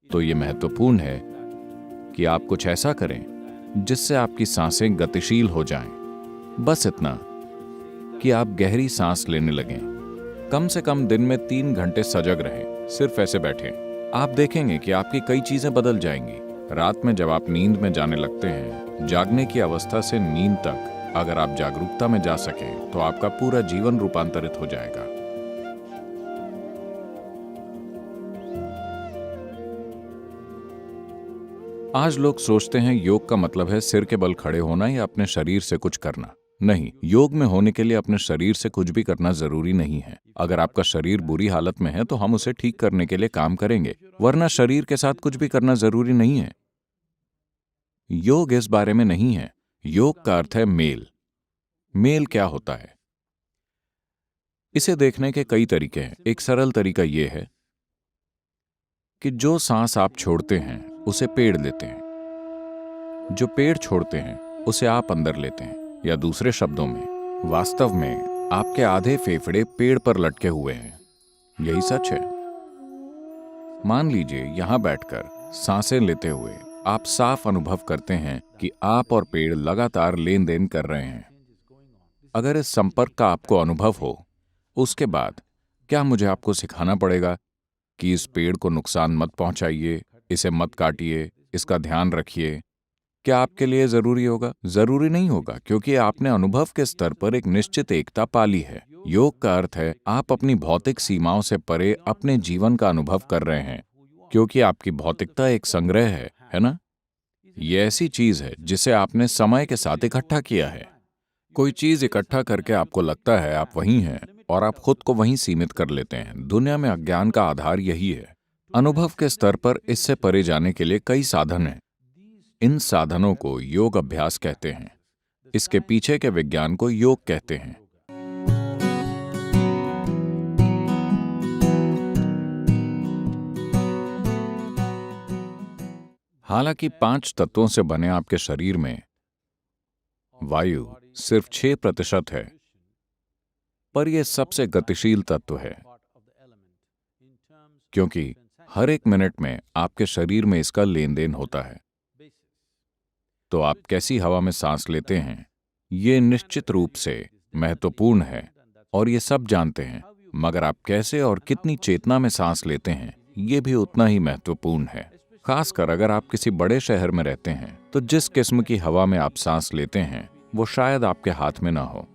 तो ये महत्वपूर्ण है कि आप कुछ ऐसा करें जिससे आपकी सांसें गतिशील हो जाएं। बस इतना कि आप गहरी सांस लेने लगें। कम से कम दिन में 3 घंटे सजग रहें, सिर्फ ऐसे बैठें। आप देखेंगे कि आपकी कई चीजें बदल जाएंगी। रात में जब आप नींद में जाने लगते हैं, जागने की अवस्था से नींद तक अगर आप जागरूकता में जा सकें तो आपका पूरा जीवन रूपांतरित हो जाएगा। आज लोग सोचते हैं योग का मतलब है सिर के बल खड़े होना या अपने शरीर से कुछ करना। नहीं, योग में होने के लिए अपने शरीर से कुछ भी करना जरूरी नहीं है। अगर आपका शरीर बुरी हालत में है तो हम उसे ठीक करने के लिए काम करेंगे, वरना शरीर के साथ कुछ भी करना जरूरी नहीं है। योग इस बारे में नहीं है। योग का अर्थ है मेल। मेल क्या होता है, इसे देखने के कई तरीके हैं। एक सरल तरीका यह है कि जो सांस आप छोड़ते हैं उसे पेड़ लेते हैं, जो पेड़ छोड़ते हैं उसे आप अंदर लेते हैं। या दूसरे शब्दों में, वास्तव में आपके आधे फेफड़े पेड़ पर लटके हुए हैं। यही सच है। मान लीजिए यहां बैठकर सांसें लेते हुए आप साफ अनुभव करते हैं कि आप और पेड़ लगातार लेन देन कर रहे हैं। अगर इस संपर्क का आपको अनुभव हो, उसके बाद क्या मुझे आपको सिखाना पड़ेगा कि इस पेड़ को नुकसान मत पहुंचाइए, इसे मत काटिए, इसका ध्यान रखिए? क्या आपके लिए जरूरी होगा? जरूरी नहीं होगा, क्योंकि आपने अनुभव के स्तर पर एक निश्चित एकता पाली है। योग का अर्थ है आप अपनी भौतिक सीमाओं से परे अपने जीवन का अनुभव कर रहे हैं, क्योंकि आपकी भौतिकता एक संग्रह है ना? ये ऐसी चीज है जिसे आपने समय के साथ इकट्ठा किया है। कोई चीज इकट्ठा करके आपको लगता है आप वहीं हैं और आप खुद को वहीं सीमित कर लेते हैं। दुनिया में अज्ञान का आधार यही है। अनुभव के स्तर पर इससे परे जाने के लिए कई साधन हैं। इन साधनों को योग अभ्यास कहते हैं। इसके पीछे के विज्ञान को योग कहते हैं। हालांकि 5 तत्वों से बने आपके शरीर में वायु सिर्फ 6% है, पर यह सबसे गतिशील तत्व है, क्योंकि हर एक मिनट में आपके शरीर में इसका लेन देन होता है। तो आप कैसी हवा में सांस लेते हैं, ये निश्चित रूप से महत्वपूर्ण है और ये सब जानते हैं, मगर आप कैसे और कितनी चेतना में सांस लेते हैं, ये भी उतना ही महत्वपूर्ण है। खासकर अगर आप किसी बड़े शहर में रहते हैं, तो जिस किस्म की हवा में आप सांस लेते हैं वो शायद आपके हाथ में ना हो।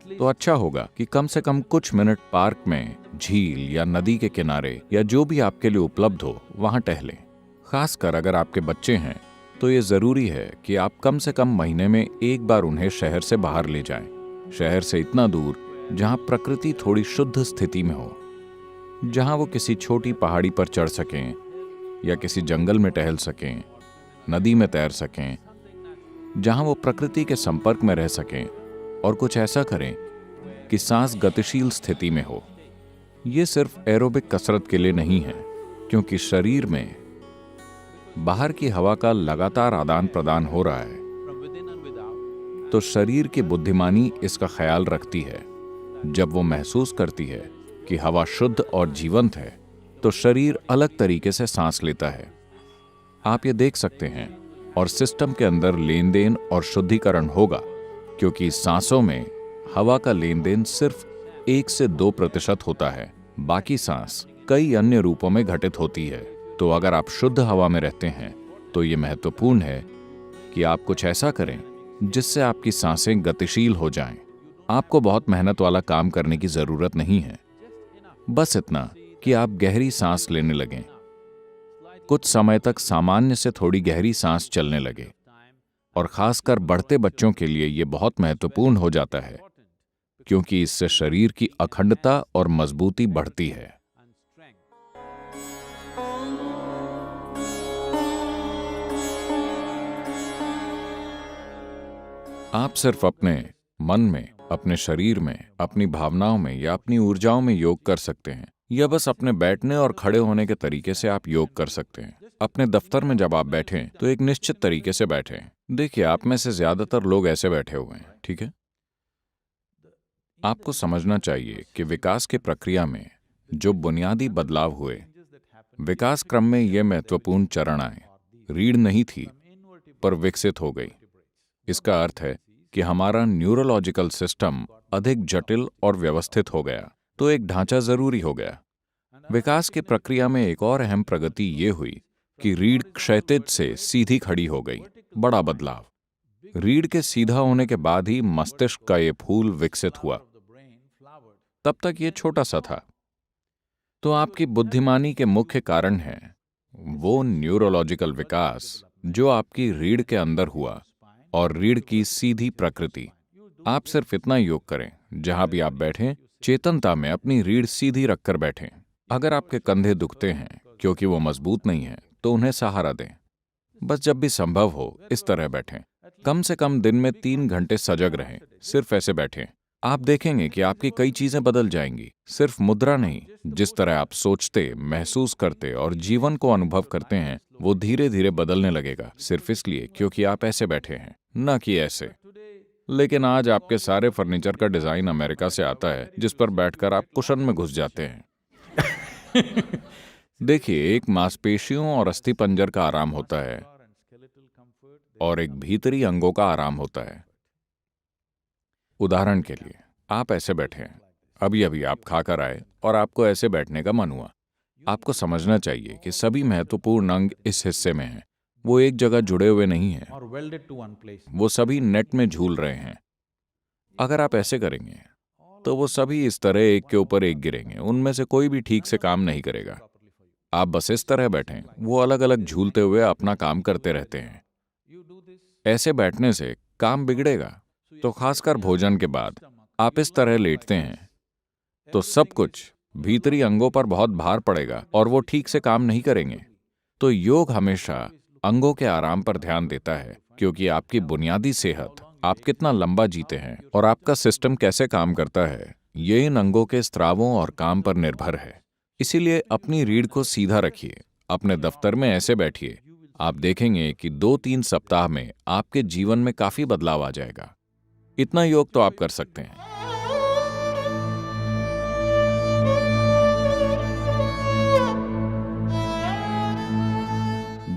तो अच्छा होगा कि कम से कम कुछ मिनट पार्क में, झील या नदी के किनारे या जो भी आपके लिए उपलब्ध हो वहां टहलें। खासकर अगर आपके बच्चे हैं तो ये जरूरी है कि आप कम से कम महीने में एक बार उन्हें शहर से बाहर ले जाएं। शहर से इतना दूर जहां प्रकृति थोड़ी शुद्ध स्थिति में हो, जहां वो किसी छोटी पहाड़ी पर चढ़ सकें या किसी जंगल में टहल सकें, नदी में तैर सकें, जहां वो प्रकृति के संपर्क में रह सकें और कुछ ऐसा करें कि सांस गतिशील स्थिति में हो। ये सिर्फ एरोबिक कसरत के लिए नहीं है, क्योंकि शरीर में बाहर की हवा का लगातार आदान प्रदान हो रहा है, तो शरीर की बुद्धिमानी इसका ख्याल रखती है। जब वो महसूस करती है कि हवा शुद्ध और जीवंत है, तो शरीर अलग तरीके से सांस लेता है। आप ये देख सकते हैं, और सिस्टम के अंदर लेन देन और शुद्धिकरण होगा, क्योंकि सांसों में हवा का लेन देन सिर्फ 1 से 2% होता है। बाकी सांस कई अन्य रूपों में घटित होती है। तो अगर आप शुद्ध हवा में रहते हैं तो ये महत्वपूर्ण है कि आप कुछ ऐसा करें जिससे आपकी सांसें गतिशील हो जाएं। आपको बहुत मेहनत वाला काम करने की जरूरत नहीं है। बस इतना कि आप गहरी सांस लेने लगें। कुछ समय तक सामान्य से थोड़ी गहरी सांस चलने लगे, और खासकर बढ़ते बच्चों के लिए यह बहुत महत्वपूर्ण हो जाता है, क्योंकि इससे शरीर की अखंडता और मजबूती बढ़ती है। आप सिर्फ अपने मन में, अपने शरीर में, अपनी भावनाओं में या अपनी ऊर्जाओं में योग कर सकते हैं, या बस अपने बैठने और खड़े होने के तरीके से आप योग कर सकते हैं। अपने दफ्तर में जब आप बैठें तो एक निश्चित तरीके से बैठें। देखिए, आप में से ज्यादातर लोग ऐसे बैठे हुए हैं, ठीक है? आपको समझना चाहिए कि विकास की प्रक्रिया में जो बुनियादी बदलाव हुए विकास क्रम में ये महत्वपूर्ण चरण आए। रीढ़ नहीं थी, पर विकसित हो गई। इसका अर्थ है कि हमारा न्यूरोलॉजिकल सिस्टम अधिक जटिल और व्यवस्थित हो गया, तो एक ढांचा जरूरी हो गया। विकास की प्रक्रिया में एक और अहम प्रगति ये हुई कि रीढ़ क्षैतिज से सीधी खड़ी हो गई। बड़ा बदलाव। रीढ़ के सीधा होने के बाद ही मस्तिष्क का ये फूल विकसित हुआ। तब तक ये छोटा सा था। तो आपकी बुद्धिमानी के मुख्य कारण है वो न्यूरोलॉजिकल विकास जो आपकी रीढ़ के अंदर हुआ और रीढ़ की सीधी प्रकृति। आप सिर्फ इतना योग करें, जहां भी आप बैठें, चेतनता में अपनी रीढ़ सीधी रखकर बैठें। अगर आपके कंधे दुखते हैं क्योंकि वो मजबूत नहीं है, तो उन्हें सहारा दें। बस जब भी संभव हो इस तरह बैठें। कम से कम दिन में 3 घंटे सजग रहें, सिर्फ ऐसे बैठें। आप देखेंगे कि आपकी कई चीजें बदल जाएंगी। सिर्फ मुद्रा नहीं, जिस तरह आप सोचते, महसूस करते और जीवन को अनुभव करते हैं, वो धीरे धीरे बदलने लगेगा, सिर्फ इसलिए क्योंकि आप ऐसे बैठे हैं, न कि ऐसे। लेकिन आज आपके सारे फर्नीचर का डिजाइन अमेरिका से आता है, जिस पर बैठकर आप कुशन में घुस जाते हैं। देखिए, एक मांसपेशियों और अस्थिपंजर का आराम होता है और एक भीतरी अंगों का आराम होता है। उदाहरण के लिए, आप ऐसे बैठे हैं, अभी अभी आप खाकर आए और आपको ऐसे बैठने का मन हुआ। आपको समझना चाहिए कि सभी महत्वपूर्ण अंग इस हिस्से में हैं। वो एक जगह जुड़े हुए नहीं हैं, वो सभी नेट में झूल रहे हैं। अगर आप ऐसे करेंगे तो वो सभी इस तरह एक के ऊपर एक गिरेंगे। उनमें से कोई भी ठीक से काम नहीं करेगा। आप बस इस तरह बैठें, वो अलग अलग झूलते हुए अपना काम करते रहते हैं। ऐसे बैठने से काम बिगड़ेगा। तो खासकर भोजन के बाद आप इस तरह लेटते हैं तो सब कुछ भीतरी अंगों पर बहुत भार पड़ेगा और वो ठीक से काम नहीं करेंगे। तो योग हमेशा अंगों के आराम पर ध्यान देता है, क्योंकि आपकी बुनियादी सेहत, आप कितना लंबा जीते हैं और आपका सिस्टम कैसे काम करता है, ये इन अंगों के स्त्रावों और काम पर निर्भर है। इसीलिए अपनी रीढ़ को सीधा रखिए, अपने दफ्तर में ऐसे बैठिए। आप देखेंगे कि 2-3 सप्ताह में आपके जीवन में काफी बदलाव आ जाएगा। इतना योग तो आप कर सकते हैं।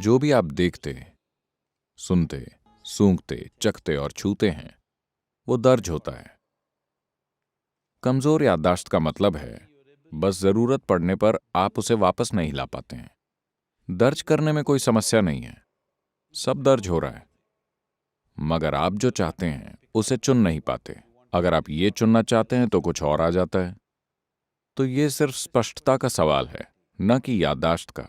जो भी आप देखते, सुनते, सूंघते, चखते और छूते हैं, वो दर्ज होता है। कमजोर याददाश्त का मतलब है बस जरूरत पड़ने पर आप उसे वापस नहीं ला पाते हैं। दर्ज करने में कोई समस्या नहीं है, सब दर्ज हो रहा है, मगर आप जो चाहते हैं उसे चुन नहीं पाते। अगर आप ये चुनना चाहते हैं तो कुछ और आ जाता है। तो ये सिर्फ स्पष्टता का सवाल है, न कि याददाश्त का।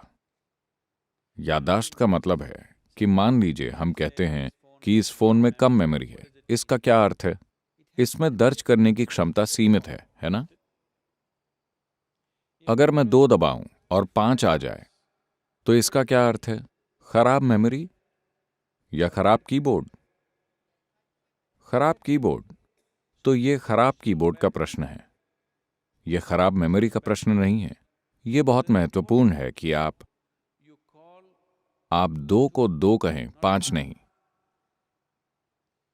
याददाश्त का मतलब है कि मान लीजिए हम कहते हैं कि इस फोन में कम मेमोरी है। इसका क्या अर्थ है? इसमें दर्ज करने की क्षमता सीमित है ना? अगर मैं 2 दबाऊं और 5 आ जाए तो इसका क्या अर्थ है? खराब मेमोरी या खराब कीबोर्ड? खराब कीबोर्ड। तो ये खराब कीबोर्ड का प्रश्न है, ये खराब मेमोरी का प्रश्न नहीं है। ये बहुत महत्वपूर्ण है कि आप 2 को 2 कहें, 5 नहीं।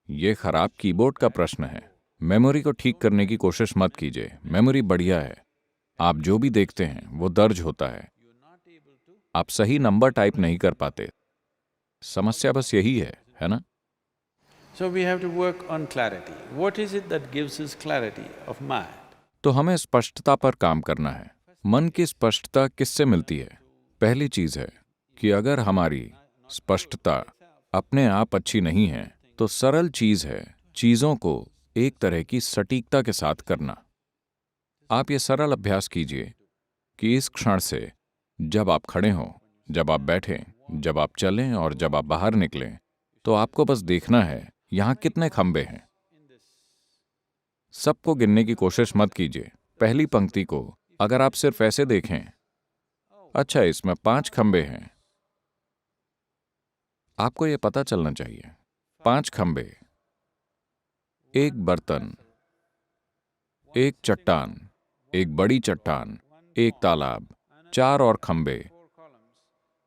ये खराब कीबोर्ड का प्रश्न है। मेमोरी को ठीक करने की कोशिश मत कीजिए, मेमोरी बढ़िया है। आप जो भी देखते हैं वो दर्ज होता है। आप सही नंबर टाइप नहीं कर पाते। समस्या बस यही है ना? So we have to work on clarity. What is it that gives us clarity of mind? तो हमें स्पष्टता पर काम करना है। मन की स्पष्टता किससे मिलती है? पहली चीज है कि अगर हमारी स्पष्टता अपने आप अच्छी नहीं है, तो सरल चीज है चीजों को एक तरह की सटीकता के साथ करना। आप ये सरल अभ्यास कीजिए कि इस क्षण से जब आप खड़े हों, जब आप बैठें, जब आप चलें और जब आप बाहर निकलें, तो आपको बस देखना है यहां कितने खंबे हैं। सबको गिनने की कोशिश मत कीजिए। पहली पंक्ति को अगर आप सिर्फ ऐसे देखें, अच्छा इसमें 5 खंबे हैं, आपको यह पता चलना चाहिए 5 खंबे, एक बर्तन, एक चट्टान, एक बड़ी चट्टान, एक तालाब, 4 और खंबे,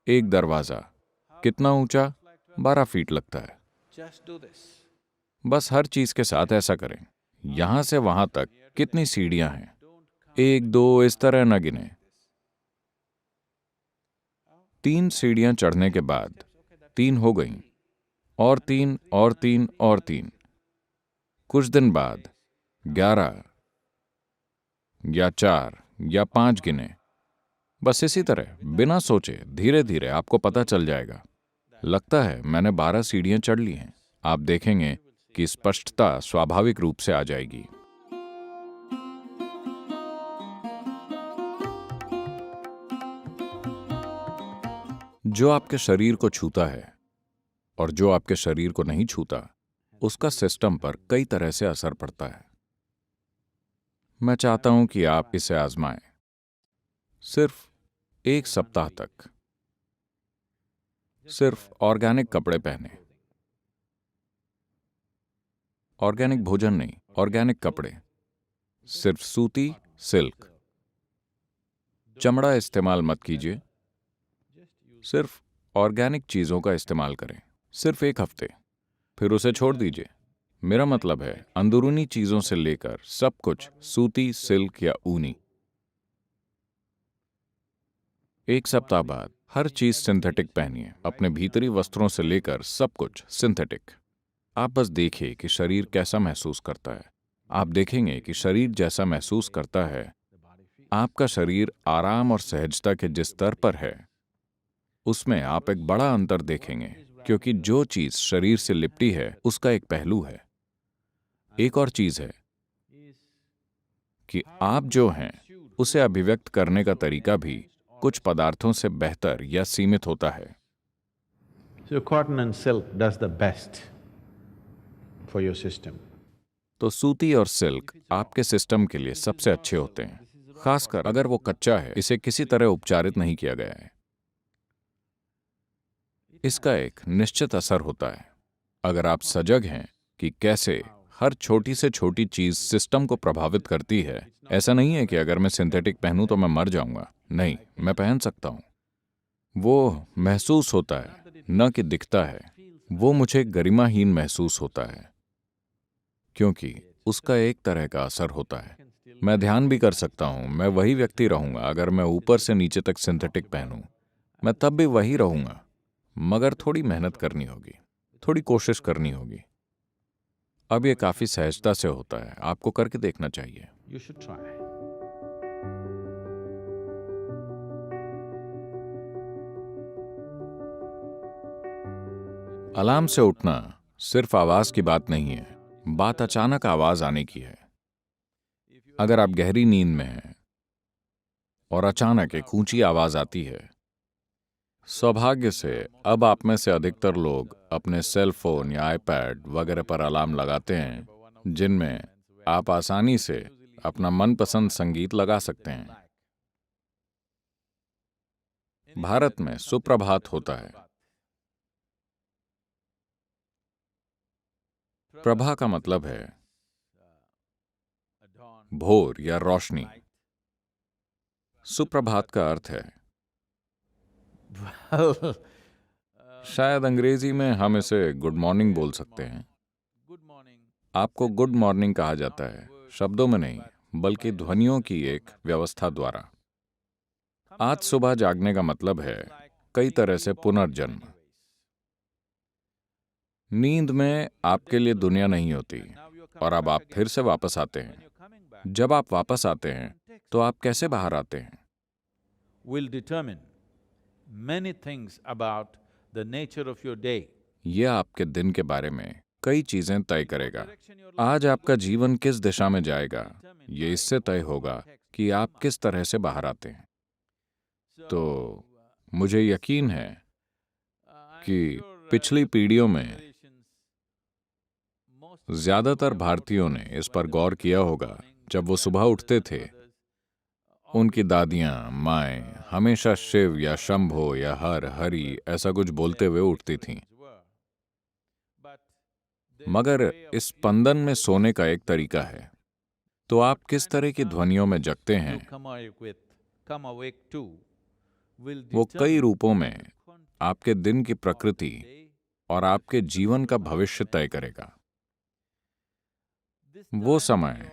एक दरवाजा। कितना ऊंचा? 12 फीट लगता है। Just do this. बस हर चीज के साथ ऐसा करें। यहां से वहां तक कितनी सीढ़ियां हैं? 1, 2 इस तरह न गिने। 3 सीढ़ियां चढ़ने के बाद 3 हो गईं, और 3 और 3 और 3। कुछ दिन बाद 11 या 4 या 5 गिने। बस इसी तरह बिना सोचे धीरे धीरे आपको पता चल जाएगा। लगता है मैंने 12 सीढ़ियां चढ़ ली हैं। आप देखेंगे कि स्पष्टता स्वाभाविक रूप से आ जाएगी। जो आपके शरीर को छूता है और जो आपके शरीर को नहीं छूता, उसका सिस्टम पर कई तरह से असर पड़ता है। मैं चाहता हूं कि आप इसे आजमाएं। सिर्फ 1 सप्ताह तक सिर्फ ऑर्गेनिक कपड़े पहने। ऑर्गेनिक भोजन नहीं, ऑर्गेनिक कपड़े। सिर्फ सूती, सिल्क। चमड़ा इस्तेमाल मत कीजिए। सिर्फ ऑर्गेनिक चीजों का इस्तेमाल करें। सिर्फ 1 हफ्ते, फिर उसे छोड़ दीजिए। मेरा मतलब है अंदरूनी चीजों से लेकर सब कुछ सूती, सिल्क या ऊनी। 1 सप्ताह बाद हर चीज सिंथेटिक पहनिए। अपने भीतरी वस्त्रों से लेकर सब कुछ सिंथेटिक। आप बस देखिए कि शरीर कैसा महसूस करता है। आप देखेंगे कि शरीर जैसा महसूस करता है, आपका शरीर आराम और सहजता के जिस स्तर पर है, उसमें आप एक बड़ा अंतर देखेंगे, क्योंकि जो चीज शरीर से लिपटी है उसका एक पहलू है। एक और चीज है कि आप जो हैं उसे अभिव्यक्त करने का तरीका भी कुछ पदार्थों से बेहतर या सीमित होता है। So cotton and silk does the best for your system. तो सूती और सिल्क आपके सिस्टम के लिए सबसे अच्छे होते हैं, खासकर अगर वो कच्चा है, इसे किसी तरह उपचारित नहीं किया गया है। इसका एक निश्चित असर होता है। अगर आप सजग हैं कि कैसे हर छोटी से छोटी चीज सिस्टम को प्रभावित करती है। ऐसा नहीं है कि अगर मैं सिंथेटिक पहनूं तो मैं मर जाऊंगा। नहीं, मैं पहन सकता हूं। वो महसूस होता है, न कि दिखता है। वो मुझे गरिमाहीन महसूस होता है, क्योंकि उसका एक तरह का असर होता है। मैं ध्यान भी कर सकता हूं, मैं वही व्यक्ति रहूंगा अगर मैं ऊपर से नीचे तक सिंथेटिक पहनूं। मैं तब भी वही रहूंगा, मगर थोड़ी मेहनत करनी होगी, थोड़ी कोशिश करनी होगी। अब ये काफी सहजता से होता है। आपको करके देखना चाहिए। You should try. अलार्म से उठना सिर्फ आवाज की बात नहीं है, बात अचानक आवाज आने की है। अगर आप गहरी नींद में हैं और अचानक एक ऊंची आवाज आती है, सौभाग्य से अब आप में से अधिकतर लोग अपने सेल फोन या आईपैड वगैरह पर अलार्म लगाते हैं, जिनमें आप आसानी से अपना मनपसंद संगीत लगा सकते हैं। भारत में सुप्रभात होता है। प्रभा का मतलब है भोर या रोशनी। सुप्रभात का अर्थ है, शायद अंग्रेजी में हम इसे गुड मॉर्निंग बोल सकते हैं। आपको गुड मॉर्निंग कहा जाता है, शब्दों में नहीं, बल्कि ध्वनियों की एक व्यवस्था द्वारा। आज सुबह जागने का मतलब है कई तरह से पुनर्जन्म। नींद में आपके लिए दुनिया नहीं होती और अब आप फिर से वापस आते हैं। जब आप वापस आते हैं तो आप कैसे बाहर आते हैं? Will determine many things about the nature of your day. यह आपके दिन के बारे में कई चीजें तय करेगा। आज आपका जीवन किस दिशा में जाएगा, ये इससे तय होगा कि आप किस तरह से बाहर आते हैं। तो मुझे यकीन है कि पिछली पीढ़ियों में ज्यादातर भारतीयों ने इस पर गौर किया होगा। जब वो सुबह उठते थे, उनकी दादियां, माएं हमेशा शिव या शंभो या हर हरि ऐसा कुछ बोलते हुए उठती थीं। मगर इस स्पंदन में सोने का एक तरीका है। तो आप किस तरह की ध्वनियों में जगते हैं, वो कई रूपों में आपके दिन की प्रकृति और आपके जीवन का भविष्य तय करेगा। वो समय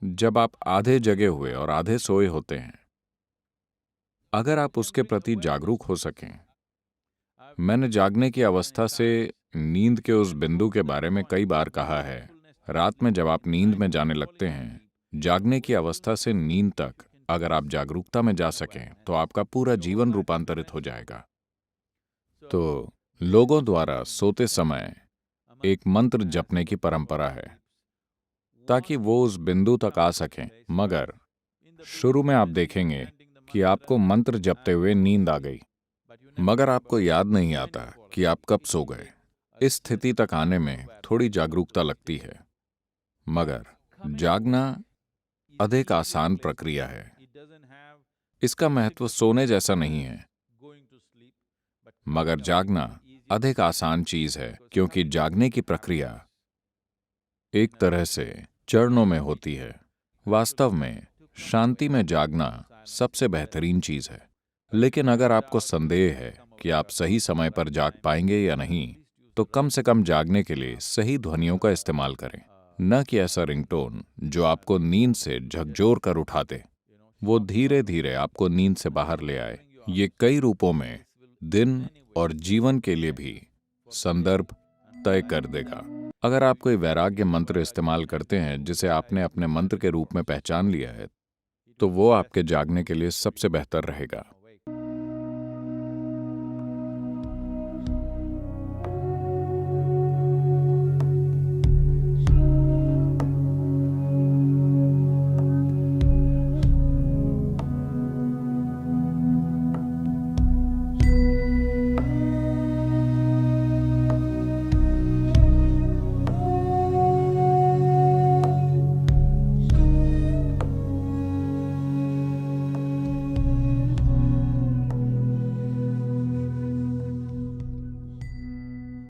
जब आप आधे जगे हुए और आधे सोए होते हैं, अगर आप उसके प्रति जागरूक हो सकें। मैंने जागने की अवस्था से नींद के उस बिंदु के बारे में कई बार कहा है। रात में जब आप नींद में जाने लगते हैं, जागने की अवस्था से नींद तक अगर आप जागरूकता में जा सकें तो आपका पूरा जीवन रूपांतरित हो जाएगा। तो लोगों द्वारा सोते समय एक मंत्र जपने की परंपरा है ताकि वो उस बिंदु तक आ सकें, मगर शुरू में आप देखेंगे कि आपको मंत्र जपते हुए नींद आ गई, मगर आपको याद नहीं आता कि आप कब सो गए। इस स्थिति तक आने में थोड़ी जागरूकता लगती है, मगर जागना अधिक आसान प्रक्रिया है। इसका महत्व सोने जैसा नहीं है, मगर जागना अधिक आसान चीज है, क्योंकि जागने की प्रक्रिया एक तरह से चरणों में होती है। वास्तव में शांति में जागना सबसे बेहतरीन चीज है। लेकिन अगर आपको संदेह है कि आप सही समय पर जाग पाएंगे या नहीं, तो कम से कम जागने के लिए सही ध्वनियों का इस्तेमाल करें। न कि ऐसा रिंगटोन जो आपको नींद से झकझोर कर उठा दे, वो धीरे धीरे आपको नींद से बाहर ले आए। ये कई रूपों में दिन और जीवन के लिए भी संदर्भ तय कर देगा। अगर आप कोई वैराग्य मंत्र इस्तेमाल करते हैं जिसे आपने अपने मंत्र के रूप में पहचान लिया है, तो वो आपके जागने के लिए सबसे बेहतर रहेगा।